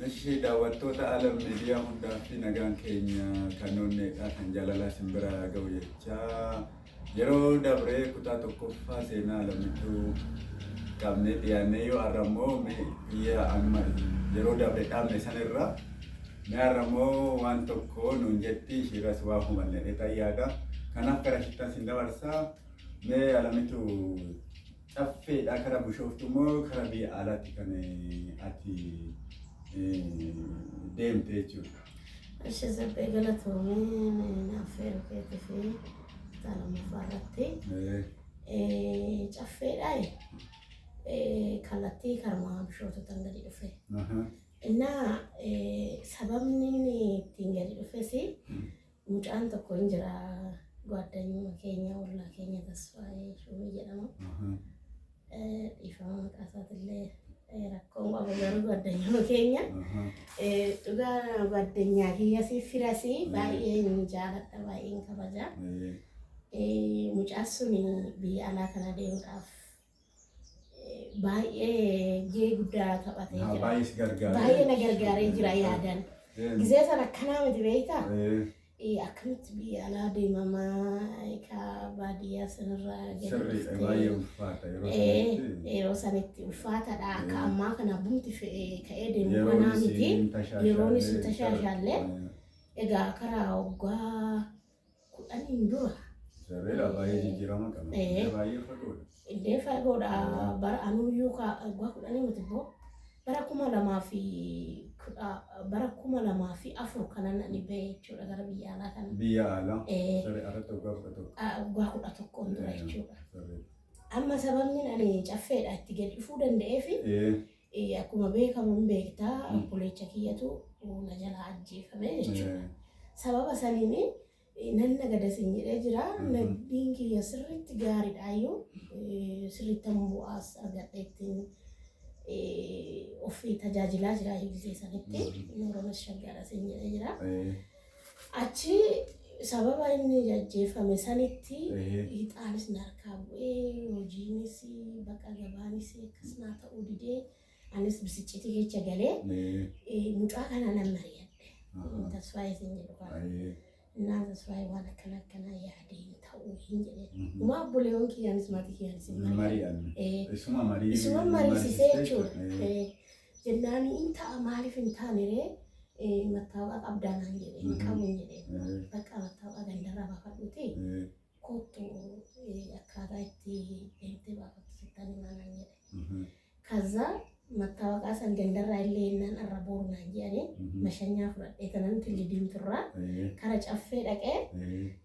Nashii daawwattoota alam miidiyaa hundaa fi nagaan keenya kanoonneedha kan jaalala simbira ga'u jechaa yeroo dabree kutaa tokkoffaa seenaa alamituu qabnee dhiyaannee yoo har'ammoo biyya amma yeroo dabree dhaabne sanirra mee har'ammoo waan tokko nuun jetti ishiirras waa hubanne ta'yaadha. Kanaaf gara shittan sin dabarsaa mee alamituu caffeedha karaa Bishooftumoo karaa biyya alaatti kan ati deemte jechuudha. Ishee sabbee galatoomee naafeeru keetti fi talama irratti caffeedhaan kallattii karmaa Bishootuutaan gadi dhufe. Innaa sababni ittiin gadi dhufes mucaan tokko hin jira gwaddanyuma keenya ollaa keenya Tasfaayee Shumee jedhama. Dhiifama maqaa isaatillee rakkoon qaba garuu gwaddanyuma keenya. Dhugaa gwaddanyaa kiyya firasii baay'een jaaladha baay'een kabaja. Mucaan sun biyya alaa kana deemuudhaaf baay'ee gahee guddaa taphatee jira. Baay'ee na gargaaree jira yaadan. Gisee sana akkanaa miti beektaa? Akkamitti biyya alaa deemamaa baadiyyaa sanarraa yeroo sanitti ulfaataadha. Akka ammaa kana bumti ka'ee deemu kanaa miti. Yeroonis hin tashaashaallee egaa karaa waggaa 10 dura. Baay'ee jijjiirama qaba. Baay'ee fagoodha. Illee fagoodha. Bara anuyyuu waggaa 10 miti boo bara 2004 kanan ani bahe jechuudha gara biyya alaa kana. Biyya alaa? Siree alatti waggaa 11 dura jechuudha. Amma sababni ani caffeedha itti gadi dhufuu danda'eefi akkuma beekamu hin beektaa obboleecha kiyyatu na jalaa ajjeefame jechuudha. Sababa saniin nan nagadasin jedhee jira. Nagdiin kiyya sirriitti gaariidhaayyuu sirriitti bu'aas argadheettiin ofii tajaajilaa jira gisee sanitti Oromoos shaggaadha sin jedhee jira. Achi sababa inni ajjeefame sanitti hixaanis na harkaa bu'ee hojiinis bakka gabaanis akkasuma ta'uu didee anis bisiccitii keessa galee mucaa kana nan mari'adhe. Tasfaayee sin jedhu kana. Naa Tasfaayee waan akkana yaadeen ta'uu hin jedhee. Uma obboleewwan kiyyaanis maatii kiyyaanis mari'anne. Isuma mariisisee jechuudha. Jennaan hin ta'a maaliif hin taaniree mattaawaqaa qabdaa naan jedhee hin qabu hin jedhee. Bakka mattaawaqaa gandarraa baafadhuuti kottu akkaataa itti deemtee baafattu sittanii maanaan jedhe. Kaza mattaawaqaa san gandarraa illee innaan arra booru naan jedhanii mashanyaa fudhadhee kanan tilli diimturraa kara caffee dhaqee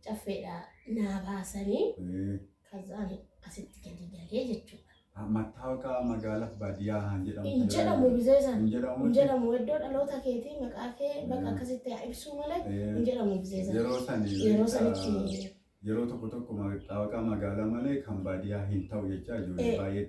caffeedhaa naa baasanii kazaan asitti gadi galee jechuudha. Mattaawaqaa magaalaa baadiyyaa jedhamu. Hin jedhamu gisee sana. Hin jedhamu iddoo dhaloota keetii maqaa kee bakka akkasitti ibsuu malee hin jedhamu gisee sana. Yeroo sanitti yeroo tokko mattaawaqaa magaalaa malee kan baadiyyaa hin ta'u jechaa ijoollee baay'ee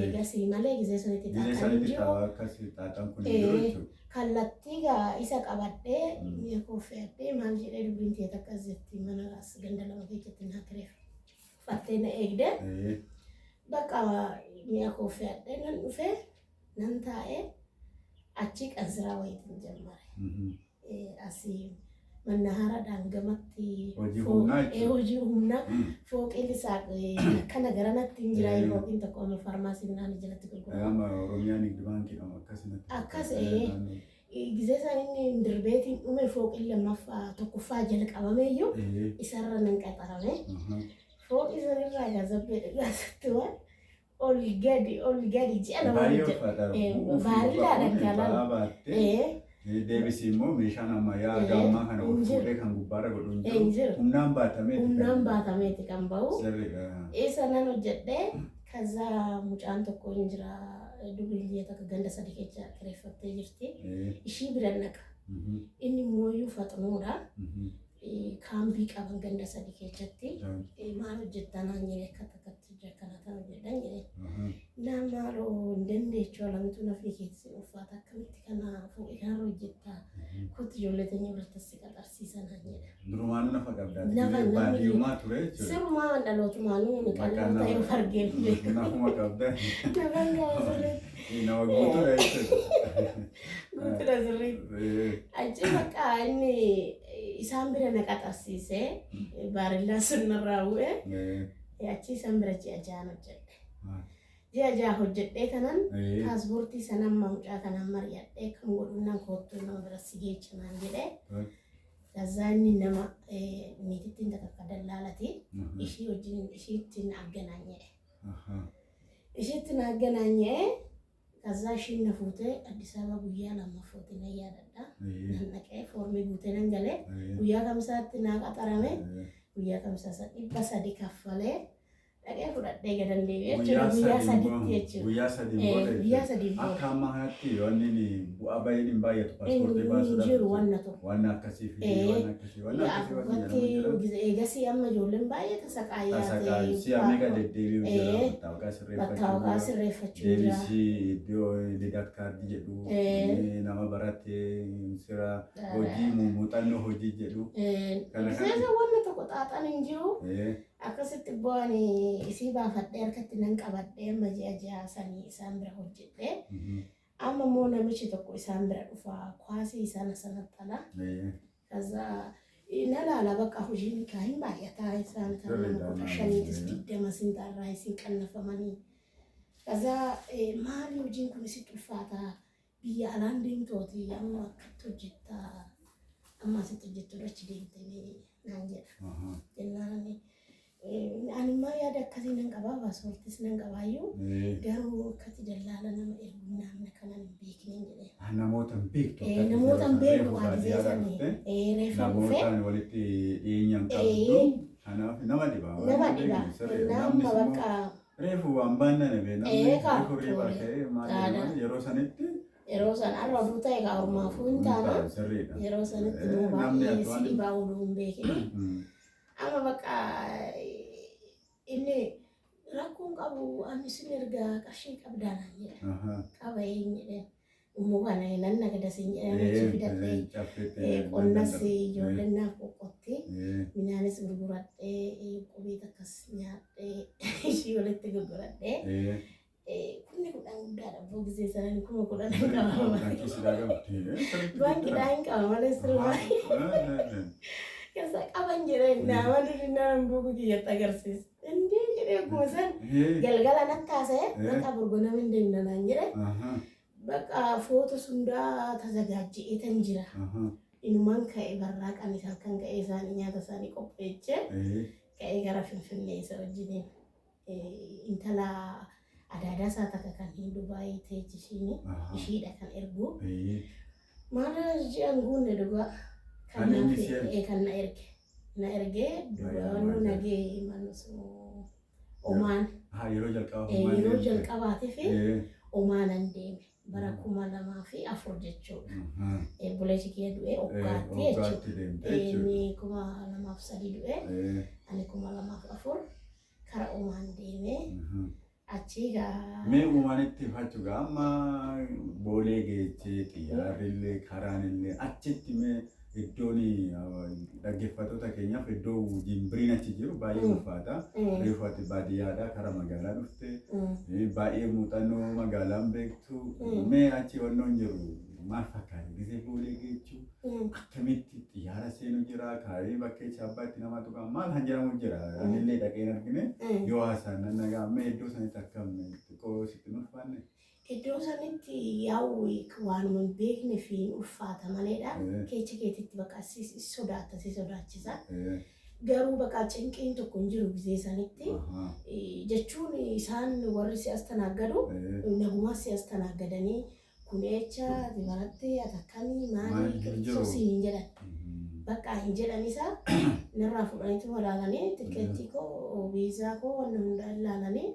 eegasii malee gisee sanitti xaaxan kun jiru jechuudha. Kallattii isa qabadhee mi'a koo fe'adhee maal jedhee dubbiin ta'e akkas jetti mana ganda lama keessatti naa kireef. Fattee na eegde bakka mi'a koo fe'adhee nan dhufee nan taa'ee achi qansiraa wayiitiin jalqabe. Asii manna haaraadhaan gamatti hojii humnaa fooqiin isaa akkana garanatti hin jiraa fooqiin tokko amma farmaasiin naannoo jalatti gurgurama. Oromiyaa Nigdi Baankii akkasumatti. Akkas gisee isaanii dirbeetiin dhume fooqiin lammaffaa tokkoffaa jala qabameeyyuu isarra nan qaxarame. Fooqii sanirraa gaazabee dhagaasatti waan ol gadi ji'a lama hojjeta. Baariidhaan akkanaan. Deebisii immoo meeshaan ammayyaa gammaa kana ol fuudhee kan gubbaarra godhu hin jiru. Humnaan baatameeti kan bahu. Isa nan hojjedhee kaza mucaan tokko hin jira dubillee takka ganda sadii keessa kireeffattee jirti. Ishii bira naqa. Inni mooyyuu faxunuudha. kaambii qaban ganda sadii keessatti maal hojjettanaan jedhee akka takkatti kana ta'u jedhan jedhee namaaloo hin dandeechuu alamtu nafni keessi uffata akkamitti kana fuudhee kanarra hojjettaa kutti ijoollee teenya biratti si qaxarsiisanaan jedha. Durumaanuu nafa qabdaa. Baadiyyummaa ture jechuudha. Sirrumaa dhalootumaanuu ni qal'oo ta'e of argee beeku. Nafuma qabdaa. Nafan gaafa sirriitti. Nama guutuudha jechuudha. Guutuudha sirriitti. Achi bakka inni isaan bira na qaxarsiisee baarillaa sun narraa bu'ee achi isaan bira ji'a ja'an hojjedhe. Ji'a ja'a hojjedhee kanan paaspoortii sanan mucaa kanan mari'adhee kan godhunnaan koottuu nama bira si geechinaan jedhee gazaanni nama niitittiin takka dallaalati ishii wajjin ishiittiin agganaanyee. Ishiittiin agganaanyee kazaa ishiin na fuutee Addis Ababa guyyaa lammaffootti na yaadadha. Nan dhaqee foormii guutee nan galee guyyaa kamsaatti naa qaxarame guyyaa kamsaa 300 kaffalee dhaqee fudhadhee gadan deebi'ee jechuudha guyyaa sadiitti jechuudha. Guyyaa sadii booda. Akka amma haatti wanni bu'aa baay'een hin baay'atu paaspoortii baasuudhaaf. Jiru wanna tokko. Wanna akkasii fi wanna akkasii. Wanna akkasii eegasii amma ijoolleen baay'ee tasaqaayyaa ta'e. Si'a meeqa deddeebi'u jira battaawaqaa sirreeffachuu jira. Deebisii iddoo lidaat kaardii jedhu nama barattee sira hojii muuxannoo hojii jedhu. Seesa wanna tokko xaaxan hin jiru. Akkasitti bu'aan isii baafadhee harkatti nan qabadhee amma ji'a ja'a sanii isaan bira hojjedhee amma immoo namichi tokko isaan bira dhufa kwaasii isaan sanatti kaza na laala bakka hojiin kaahin baay'ataa isaan kan nama 5 sintaarraa isin qannafamanii kaza maali hojiin kun isitti ulfaataa biyya alaan deemtooti amma akkatti hojjettaa amma asitti hojjettu achi deemtee naan jedha jennaani. Ani ma yaada akkasii nan qabaa paaspoortiis nan qabaayyuu garuu akkatti dallaala nama ergu namni kana hin beekne jedhee. Namoota hin beektu. Namoota hin beektu baadiyyaa sanii reefa dhufee. Namoota walitti dhiyeenyaan qabdu kanaaf nama dhibaa. Nama dhibaa. Nama bakka. Reefu waan baannane bee namni reefu reebaa ta'ee maali yeroo sanitti. Yeroo sana arra duuta egaa ormaafuu hin taana. Yeroo sanitti nuu baay'ee si dhibaa ooluu hin beekne. Amma bakka inni rakkoon qabu ani sin erga qarshii qabdaanaan jedha. Qaba eenyu jedhee immoo kana nan nagadasin jedhamee fidadhee qonnas ijoolleen naaf qoqqotti midhaanis gurguradhee qubeet akkas nyaadhee ishii walitti gurguradhee kunni kudhan guddaadha boo gisee sanan kuma kudhan hin qaba. Baankiidhaa hin qaba malee sirrii. Kasa qaban jedhee nama durinaan buku kiyyatti agarsiisa. Indii jedhee akkuma san galgala nan taasee bakka burgona min deemnanaan jedhe bakka foota sundaa tazagaajji'ee tan jira. Inumaan ka'e barraaqan isaan kan ka'e isaanii nyaata isaanii qopheechee ka'ee gara Finfinnee isa wajjiniin intala adaadaa isaa takka kan hin Dubaayii ta'e ishiidha kan ergu. Maala ji'an guunne dhugaa. Kan na erge duwwaanuu nagee manusu Omaan. Yeroo jalqabaati fi Omaanan deeme bara 2004 jechuudha. Buleechi kee du'ee Oggaatti jechuudha. Inni 2003 du'ee ani 2004 kara Omaan deeme. Achi gaa. Mee Omaanitti fachuudha amma boolee geechee xiyyaarrillee karaanillee achitti mee. Iddoon dhaggeeffattoota keenyaaf iddoo jimbiriin achi jiru baay'ee ulfaata. Reefu ati baadiyyaadhaa karaa magaalaa dhufte baay'ee muuxannoo magaalaan beektu. Mee achi wannoon jiru maal fakkaata gisee boolee geechuu akkamitti xiyyaara seenu jira kaayee bakka abbaatti nama tuqaa maal han jedhamu jira. Anillee dhaqeen argine yoo haasaan nan nagaa mee iddoo sanitti akkam xiqqoo sitti ulfaanne. Iddoo sanitti yaa'u waanuma beekne fi ulfaata maleedha. Keecha keetitti bakka si sodaachisa. Garuu bakka cinqiin tokko hin jiru gisee sanitti. Jechuun isaan warri si as tanaggadu nagumaa si as tanaggadanii kuneecha dibaratti atakkamii maali sosii hin jedhan. Bakka hin jedhan isaa narraa fudhaniitu walaalanii tikeettii koo viizaa koo wanna hundaa ilaalanii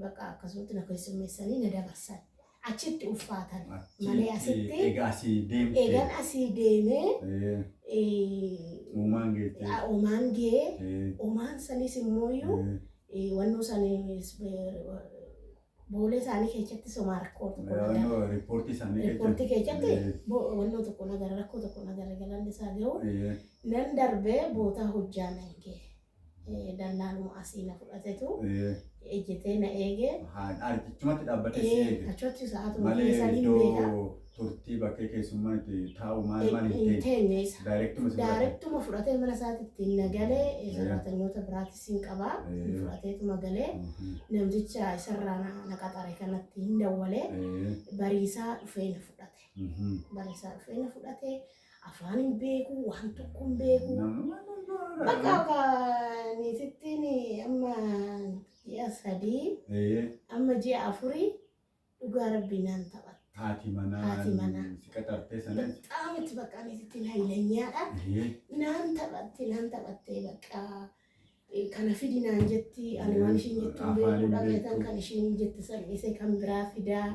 bakka akkasumatti na keessummeessanii na dabarsan. achitti ulfaatan malee asitti eegan asii deemee uumaan gee uumaan sanis immoo wannoo sanis boolee isaanii keessatti somaa rakkoo tokko nagara riippoortii keessatti wannoo tokko nagara rakkoo tokko nagara galanni isaa ga'u nan darbee bootaa hojjaa nan gee dallaaluma asii na fudhatetu ejjetee na eege argichumatti dhaabbatee si eege achotti sa'aatuma keessanii beeka turtii bakkee keessummaa itti taa'u maal hin teenye daarektuma fudhatee mana isaatti ittiin nagalee saraatanyoota biraatis hin qabaa fudhateetuma galee namticha isarraa na qaxare kanatti hin dawwalee bariisaa dhufee na fudhate afaan hin beeku waan tokko hin beeku bakka niitittiin amma ji'a 3 amma ji'a 4 dhugaa rabbii naan taphatte. Haati manaa si qaxartee sana በጣም በቃ niitittiin hayileenyaadha naan taphattee bakka kana fidi naan jetti ani waan ishiin jettu beeku dhageetan kan ishiin jetti salphisee kan biraa fidaa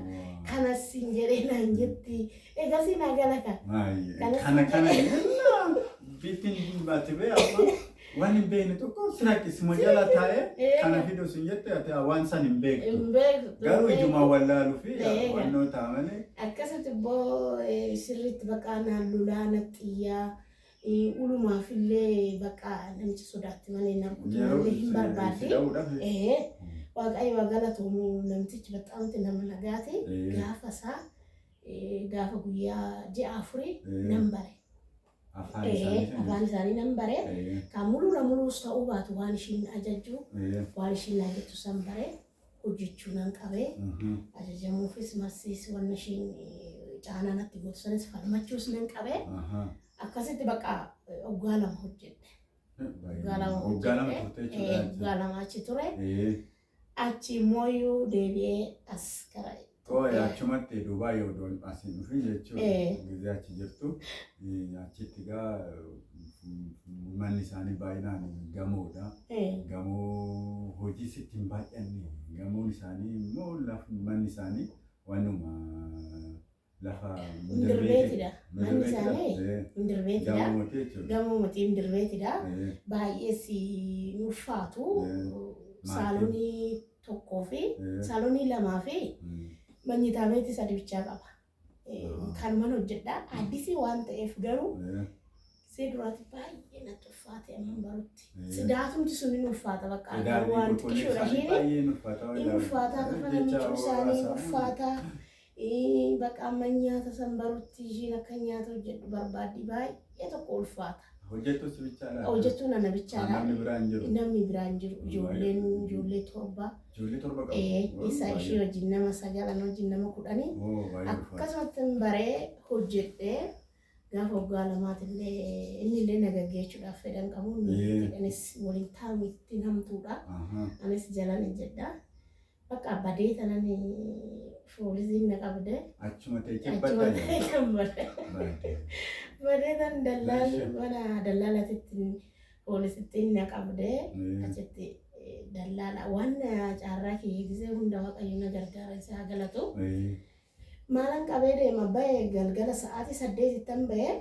kanas hin jedhee naan jetti eegasii naa galata kana bitin baatee amma waan hin beekne tokko sirakkisuma jala taa'ee kana fiduu sun jette ati waan san hin beektu garuu ijuma wallaaluu fi wannoo ta'a malee akkasitti boo sirriitti bakka naan lulaa naxxiyyaa ulumaaf illee bakka namichi sodaatti malee narkutumallee hin barbaade waaqayyo waa galatoomuu namtichi baxaamti nama nagaate gaafa guyyaa ji'a 4 nan bare. Afaan isaanii nan bare kan mulus ta'uu baatu waan ishiin ajajju waan ishiin ajajju san bare hojjechuu nan qabee ajajamuufis marsiis waan ishiin caanaa natti gorsanis falmachuus nan qabee akkasitti bakka waggaa 2 hojjedhe. Waggaa 2 achi ture achi immoo deebi'ee as gara achumatti Dubaay yoo asiin dhufi jechuudha. Gizee achi jirtu achitti gaa manni isaanii baay'inaan gamoodha. Gamoo hojii sitti hin baay'anne gamoon isaanii immoo manni isaanii waanuma lafa Indirbeetidha. Manni isaanii Indirbeetidha. Gamoo mootii Indirbeetidha. Baay'ee si ulfaatu saalonii tokkoo fi saalonii 2 fi Manyita beeti sadi bichaa qaba. Kan mana hojjedha. Addisii waan ta'eef garuu see duraati baay'ee natti ulfaate amma barutti. Sidaatumti sun hin ulfaata bakka waan xiqqishoodha isheen. Hin ulfaata kafana miicuu isaanii ulfaata. Bakka amma nyaata san barutti isheen akka nyaata hojjedhu barbaaddi baay'ee tokko ulfaata. Hojjettus bichaadha. Hojjettuu nana bichaadha. Namni biraan jiru. Namni biraan jiru. Ijoollee 7. Ijoollee 7 qabu. Isa ishee wajjin nama 9 wajjin nama 10. Akkasumatti baree hojjedhee gaafa waggaa 2 illee inni illee nagaggeechuudhaaf fedhan qabu. Fedhanis waliin taa'u itti namtuudha. Anis jalan hojjedha. Bakka badee tanan foolisiin na qabde. Achuma teessee badda. Bareedan dallaalatitti poolisitti na qabdee achitti dallaala waan caarraa kiyya gisee hunda waaqayyo na gargaara isaa galatu maalan qabee deema bahe galgala sa'aatii 8 bahee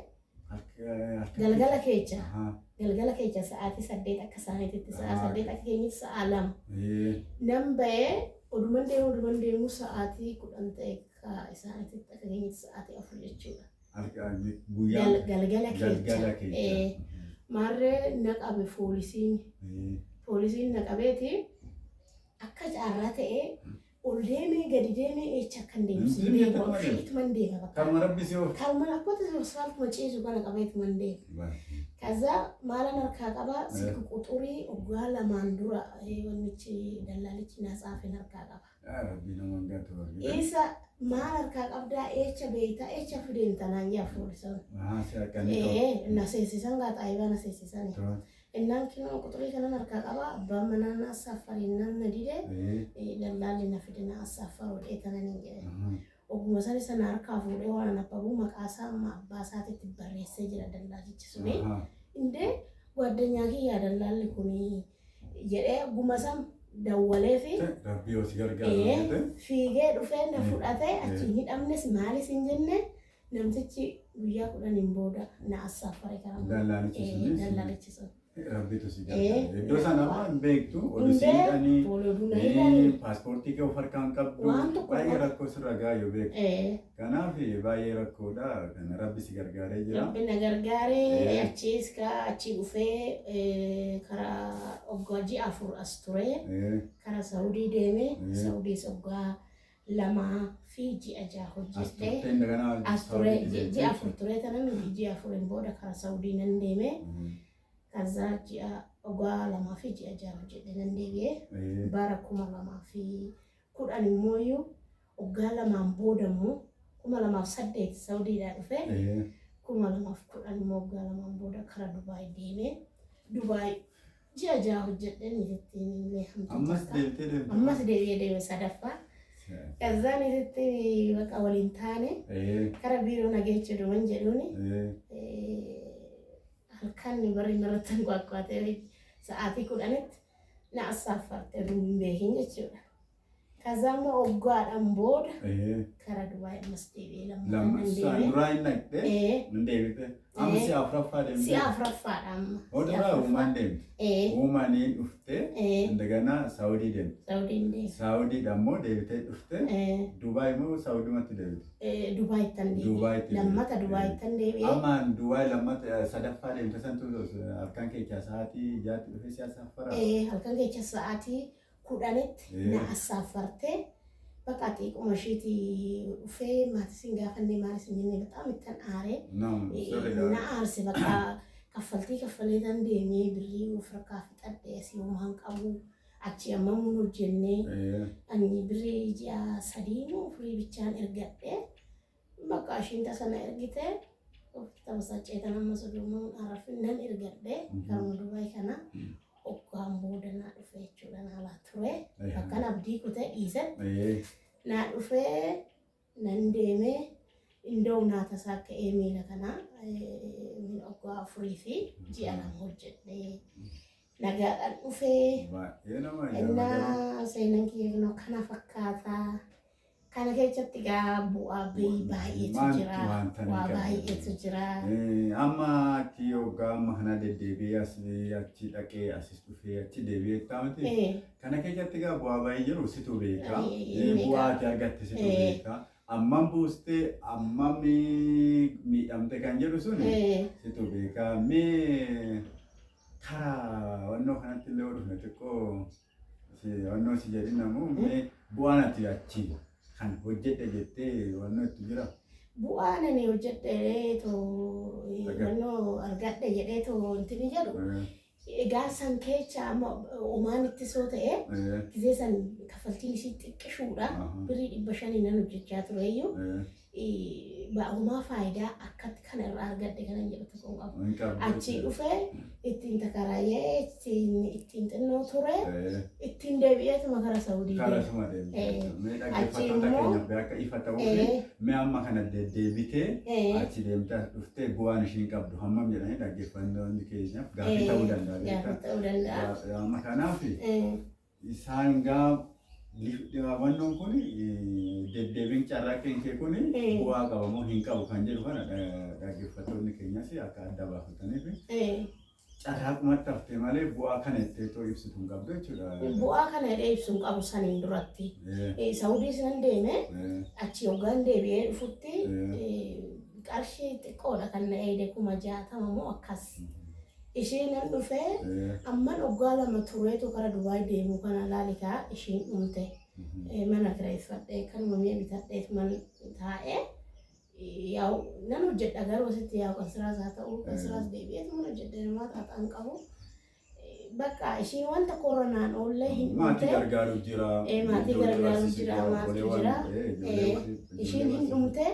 galgala keecha sa'aatii 8 akka isaaniitti sa'a 8 akka keenyatti sa'a 2 nan bahee oduman deemu sa'aatii 10 ta'e isaaniitti akka keenyatti sa'aatii 4 jechuudha. Galgala keecha marree naqabe poolisiin naqabeeti akka caarraa ta'ee ol deemee gadi deemee eecha akkan deemsisu deeman deema bakka karuma akkoota asfaaltuma ciisu kana qabeetuman deema kaza maalan harkaa qabaa silki quxurii waggaa 2 dura wannichi dallaalichi na tsaafeen harkaa qaba. Isa maal harkaa qabdaa eecha beeytaa eecha fideen tanaan yaa foolisan. Na seesisan gaa xaayibaa na seesisan. Innaan kinoo quxurii kanan harkaa qabaa abbaan manaa na assaafariin nan na dide dallaalli na fide na assaafaroo dheetanan hin jedhe. Oguma san isa na harkaa fuudhee waan abbabuu maqaasaa amma abbaa isaatitti barreessee jira dallaalichi suni. Indee gwaddeenyaa kiyyaa dallaalli kuni jedhee oguma san dawwalee fi rabbii osii gargaaru fiigee dhufee na fudhatee achi hidhamnes maalis hin jenne namtichi guyyaa 10 booda na assaafare karaa dallaalichi sun. Rabbitu si gargaara. Iddoo sana waan beektu oduusiidhanii paaspoortii kee of harkaan qabdu baay'ee rakkoo sirra gaayoo beektu. Kanaaf baay'ee rakkoodha. Kana rabbi si gargaaree jira. Rabbi na gargaaree achi dhufee karaa waggaa 4 as ture. Karaa Saawudii deemee Saawudii waggaa 2 fi 6 hojjete. As ture 4 ture tanan 4 booda karaa Saawudii nan deemee. Kaza jia ogwa lama fi jia jaro jede nandege bara 2010 moyo ogala mamboda mu 2008 Saudi da dufe 2010 mo ogala mamboda kara Dubai deme Dubai jia jaro jede ni zitini ammas de sadafa kaza ni zitini waka walintane kara biro na geche do manjeruni kan bari naratan kuat-kuatnya saat ikut anet na safar terus behin aja. Kazama ogga ambod kara Dubai mesti lama sanrai naik deh mendek deh am si afrafa am odra umandem umanin ufte ndagana Saudi dammo devite ufte Dubai mo Saudi mati devite Dubai tande lamma ta Dubai tande aman Dubai lamma sadafa dem tasan tu arkan ke saati jati ufe si safara arkan ke saati kudanet na asafarte bakati kumashiti ufe mati singa fanne mari sinne betam itan are na arse baka kafalti dan demi biri ufraka fitade si umang kabu achi amamu jenne ani biri ja sadino free bichan ergate baka shinta sana ergite kita masa cetan masudumu arafin dan ergate kamu Dubai kana Okambo dan nak ufe cuman ala ture, bahkan abdi kute izet, nak ufe nandeme Indo nata sa ke emi na kana min okwa free ji alam hojjet de naga ufe na say nang ki no kana fakata kana ke tiga bu abi bayi tujira wa bayi tujira ama kiyoga mahna de debi asli achi take assist ufe achi debi tamati kana ke tiga bu bayi jeru situ beka bu aja situ beka amma buste amma mi amte kan jeru suni situ beka me kara wanno kana tilewo na teko si wanno si jadi namu me buana ti achi kan hojjete jette wanno tujira buana ni hojjete to wanno argadde jede to intini jadu gasan kecha Oman itti soo ta'e gisee san kafaltiin ishii xiqqishuudha birii 500 nan hojjechaa tureyyuu ba'umaa faayidaa akkatti kana irraa argadde kanan jedhu tokkoon qabu achi dhufee ittiin takaraayee ittiin xinnoo ture ittiin deebi'eetuma kara Saawudii achi immoo mee amma kana deddeebitee achi deemtaa dhuftee bu'aan ishiin qabdu hammam jedhanii dhaggeeffannoon keenyaaf gaaffii ta'uu danda'a. Amma kanaaf isaan gaa wannoon kun deddeebiin carraaqqeen kee kun bu'aa qabamoo hin qabu kan jedhu kana dhaggeeffattoonni keenyas akka adda baafataniif carraaqumatti haftee malee bu'aa kana ittee too ibsitu hin qabdu jechuudha. Bu'aa kana ibsu hin qabu saniin duratti Saawudii sinan deeme achi hoggaan deebi'ee dhufutti qarshii xiqqoodha kan na eede 60 moo akkas. Ishiin nan dhufee amman hoggaa 2 tureetu kara Dubai deemu kana laalikaa ishiin dhumte mana kireeffadhee kan mamee bitadheef man taa'ee yaa'u nan hojjedha garuu asitti yaa'u qasiraas haa ta'u qasiraas deebi'eetu mana hojjedhe namaa xaaxaan qabu bakka ishiin wanta koronaan oollee hin dhumte maatii gargaaru jira maatii jira ishiin hin dhumte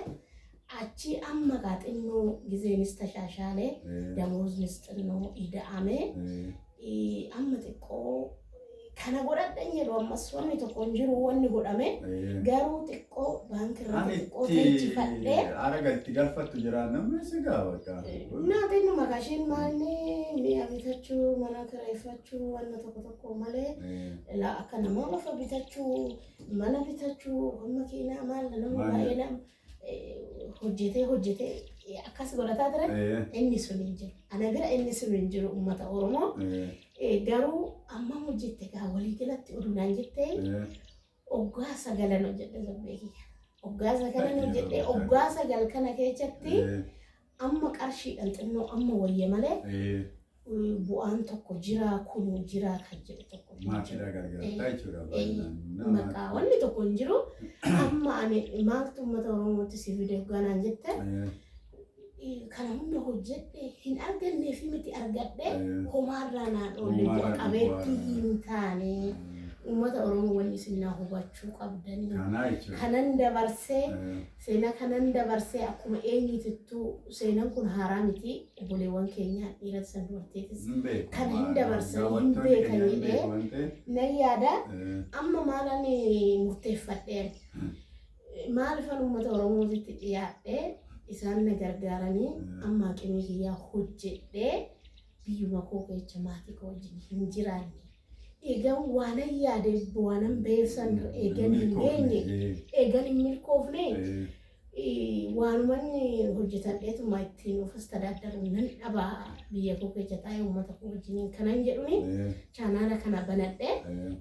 achi amma gaaxinnoo gizeenis tashaashaalee damooznis xinnoo ida'ame amma xiqqoo kana godhadhan jedhu ammas wanni tokko hin jiru wanni godhame garuu xiqqoo baankii irratti xiqqoo teechifadhee araga itti galfattu jira namni si gaafata. Naatiin nu maqashiin maalni mi'a bitachuu mana kireeffachuu wanna tokko malee akka namaa lafa bitachuu mana bitachuu makiinaa maal nama baay'ee nama hojjetee akkas godhataa ture inni sun hin jiru. Ana bira inni sun hin jiru uummata Oromoo. Garuu amma hojjette gaa walii galatti odunaan jettee oggaa sagalan hojjette sabbeekiyya. Oggaa sagalan hojjette oggaa sagal kana keessatti amma qarshiidhaan xinnoo amma wayya malee bu'aan tokko jira kun jira kan jedhu tokko maatiidhaa gargaartaa jechuudha. Maqaa wanni tokko hin jiru amma ani maaltu uummata Oromootti si fide ganaan jette kana hunda hojjedhe hin argannee fi miti argadhe homaarraa naan oolle bu'a qabeetti hin taane uummata Oromoo wanni isin naa hubachuu qabdanii kanan dabarsee seenaa kanan dabarsee akkuma eenyutittuu seenaan kun haaraa miti obboleewwan keenyaa dhiira san dubarteetis kana hin dabarsan hin beekan jedhee nan yaada amma maalan murteeffadheen maalifan uummata Oromootitti dhiyaadhee isaan na gargaaranii amma qimii kiyyaa hojjedhee biyyuma koo keessa maatii koo wajjin hin jiraanne. Egan waan yaade waan beefsan egan hin geenye egan hin milkoofne waanuman hojjetadheetuma ittiin of astadaaddaru nan dhaba biyya koo keessa taa'ee uummata koo wajjin kanan jedhuni chaanaala kana banadhee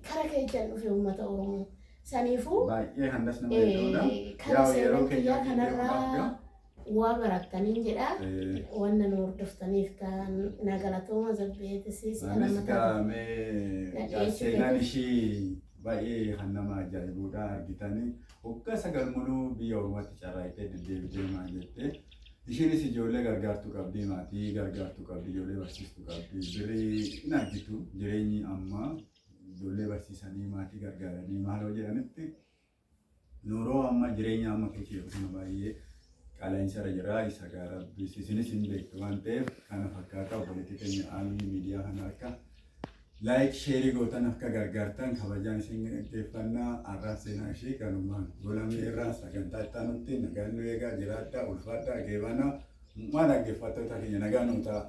kara keessa dhufe uummata Oromoo saniifuu baay'ee handas nama hedduudha. Kana seenaa kiyyaa kanarraa waa barattaniin jedha wanna nu hordoftaniif kan nagalatooma zabbeetis anis gaamee seenaan ishii baay'ee kan nama ajaa'ibuudha argitanii waggaa 9 muluu biyya Oromootti carraaqxee deddeebitee maal jettee ishiinis ijoollee gargaartuu qabdi maatii gargaartuu qabdi ijoollee barsiistuu qabdi birrii hin argitu jireenyi amma ijoollee barsiisanii maatii gargaaranii maaloo jedhanitti nuuroo amma jireenya amma keessa baay'ee qaala'insa irra jira isa gaara isinis hin beektu waan ta'eef kana fakkaata obboleettii keenya aalii miidiyaa kana akka laayik sheerii gootan akka gargaartan kabajaan isin gaggeeffannaa arraan seenaa ishii kanumaan golamee irraa sagantaa itti aanutti nagaan nu eegaa jiraadhaa ulfaadhaa geebanaa waan dhaggeeffattoota keenya nagaa nuu ta'a.